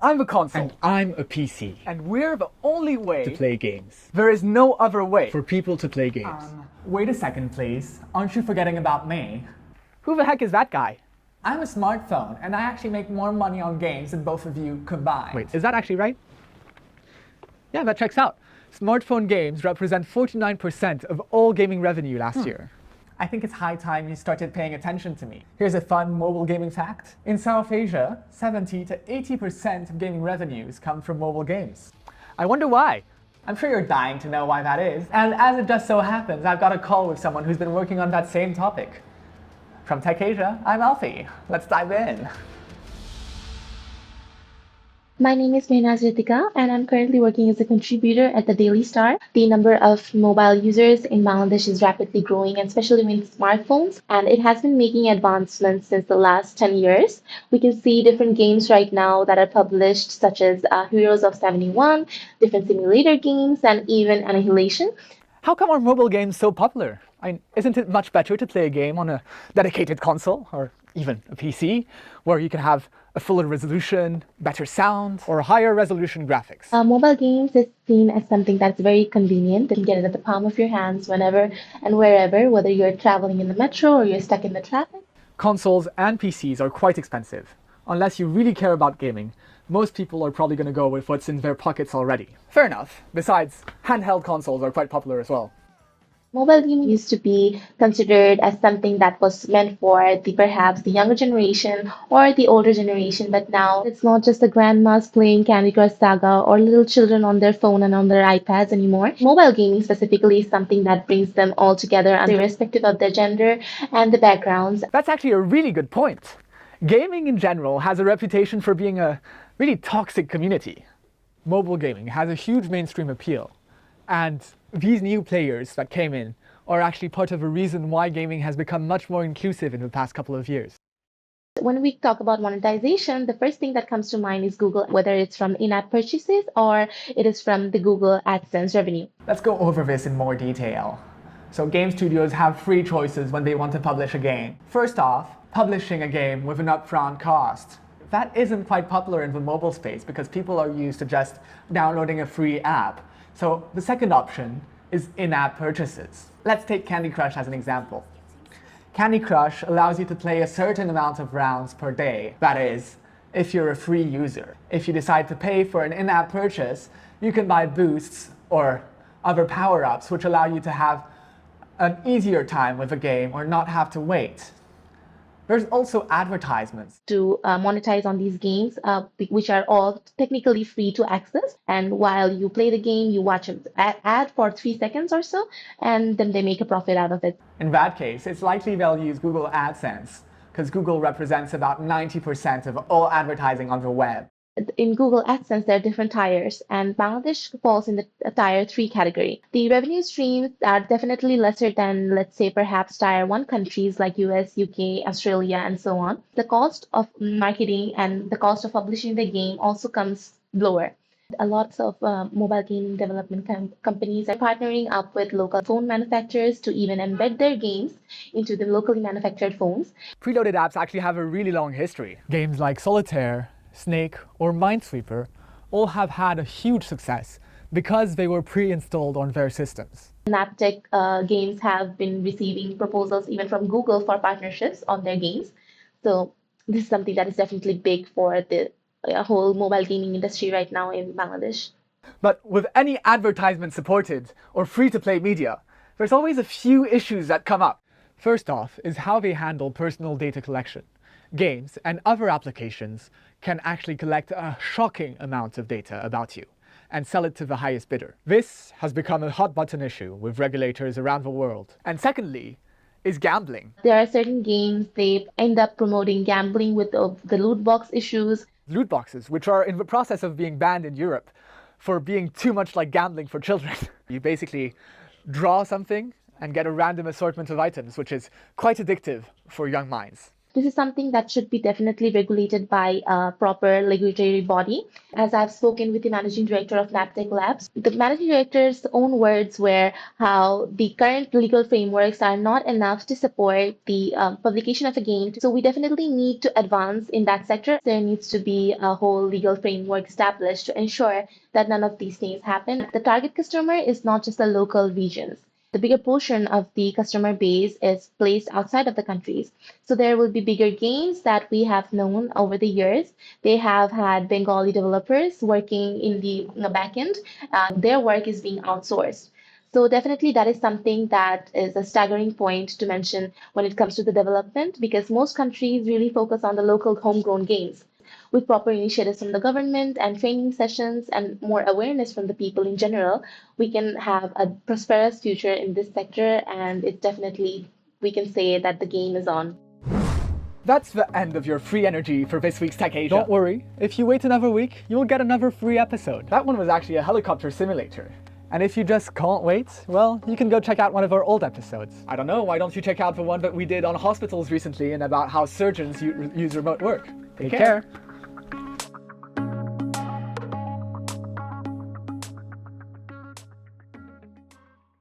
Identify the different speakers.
Speaker 1: I'm a console.
Speaker 2: And I'm a PC.
Speaker 1: And we're the only way
Speaker 2: To play games.
Speaker 1: There is no other way
Speaker 2: For people to play games.
Speaker 3: Wait a second, please. Aren't you forgetting about me?
Speaker 1: Who the heck is that guy?
Speaker 3: I'm a smartphone, and I actually make more money on games than both of you combined.
Speaker 1: Wait, is that actually right? Yeah, that checks out. Smartphone games represent 49% of all gaming revenue last year.
Speaker 3: I think it's high time you started paying attention to me. Here's a fun mobile gaming fact. In South Asia, 70 to 80% of gaming revenues come from mobile games.
Speaker 1: I wonder why.
Speaker 3: I'm sure you're dying to know why that is. And as it just so happens, I've got a call with someone who's been working on that same topic. From Tech Asia, I'm Alfie. Let's dive in.
Speaker 4: My name is Mehnaz Ritika, and I'm currently working as a contributor at the Daily Star. The number of mobile users in Bangladesh is rapidly growing, and especially with smartphones, and it has been making advancements since the last 10 years. We can see different games right now that are published, such as Heroes of 71, different simulator games, and even Annihilation.
Speaker 1: How come our mobile games so popular? Isn't it much better to play a game on a dedicated console, or even a PC, where you can have a fuller resolution, better sound, or higher resolution graphics?
Speaker 4: Mobile games is seen as something that's very convenient. You can get it at the palm of your hands whenever and wherever, whether you're traveling in the metro or you're stuck in the traffic.
Speaker 1: Consoles and PCs are quite expensive. Unless you really care about gaming, most people are probably going to go with what's in their pockets already. Fair enough. Besides, handheld consoles are quite popular as well.
Speaker 4: Mobile gaming used to be considered as something that was meant for perhaps the younger generation or the older generation, but now it's not just the grandmas playing Candy Crush Saga or little children on their phone and on their iPads anymore. Mobile gaming specifically is something that brings them all together, irrespective of their gender and the backgrounds.
Speaker 1: That's actually a really good point. Gaming in general has a reputation for being a really toxic community. Mobile gaming has a huge mainstream appeal, and these new players that came in are actually part of a reason why gaming has become much more inclusive in the past couple of years.
Speaker 4: When we talk about monetization, the first thing that comes to mind is Google, whether it's from in-app purchases or it is from the Google AdSense revenue.
Speaker 3: Let's go over this in more detail. So game studios have three choices when they want to publish a game. First off, publishing a game with an upfront cost. That isn't quite popular in the mobile space because people are used to just downloading a free app. So the second option is in-app purchases. Let's take Candy Crush as an example. Candy Crush allows you to play a certain amount of rounds per day. That is, if you're a free user. If you decide to pay for an in-app purchase, you can buy boosts or other power-ups which allow you to have an easier time with a game or not have to wait. There's also advertisements.
Speaker 4: To monetize on these games, which are all technically free to access. And while you play the game, you watch an ad for 3 seconds or so, and then they make a profit out of it.
Speaker 3: In that case, it's likely they'll use Google AdSense, because Google represents about 90% of all advertising on the web.
Speaker 4: In Google AdSense, there are different tiers, and Bangladesh falls in the tier 3 category. The revenue streams are definitely lesser than, let's say, perhaps tier 1 countries like US, UK, Australia, and so on. The cost of marketing and the cost of publishing the game also comes lower. A lot of mobile game development companies are partnering up with local phone manufacturers to even embed their games into the locally manufactured phones.
Speaker 1: Preloaded apps actually have a really long history. Games like Solitaire, Snake, or Minesweeper all have had a huge success because they were pre-installed on their systems.
Speaker 4: Naptech games have been receiving proposals even from Google for partnerships on their games. So this is something that is definitely big for the whole mobile gaming industry right now in Bangladesh.
Speaker 1: But with any advertisement supported or free-to-play media, there's always a few issues that come up. First off is how they handle personal data collection. Games and other applications can actually collect a shocking amount of data about you and sell it to the highest bidder. This has become a hot button issue with regulators around the world. And secondly, is gambling.
Speaker 4: There are certain games, they end up promoting gambling with the loot box issues.
Speaker 1: Loot boxes, which are in the process of being banned in Europe for being too much like gambling for children. You basically draw something and get a random assortment of items, which is quite addictive for young minds.
Speaker 4: This is something that should be definitely regulated by a proper regulatory body. As I've spoken with the managing director of NAPTEC Labs, the managing director's own words were how the current legal frameworks are not enough to support the publication of a game. So we definitely need to advance in that sector. There needs to be a whole legal framework established to ensure that none of these things happen. The target customer is not just the local regions. The bigger portion of the customer base is placed outside of the countries. So there will be bigger games that we have known over the years. They have had Bengali developers working in the backend. Their work is being outsourced. So definitely that is something that is a staggering point to mention when it comes to the development, because most countries really focus on the local homegrown games. With proper initiatives from the government and training sessions and more awareness from the people in general, we can have a prosperous future in this sector, and it definitely, we can say that the game is on.
Speaker 1: That's the end of your free energy for this week's Tech Asia.
Speaker 2: Don't worry, if you wait another week, you'll get another free episode.
Speaker 1: That one was actually a helicopter simulator.
Speaker 2: And if you just can't wait, well, you can go check out one of our old episodes.
Speaker 1: I don't know, why don't you check out the one that we did on hospitals recently and about how surgeons use remote work?
Speaker 2: Take care.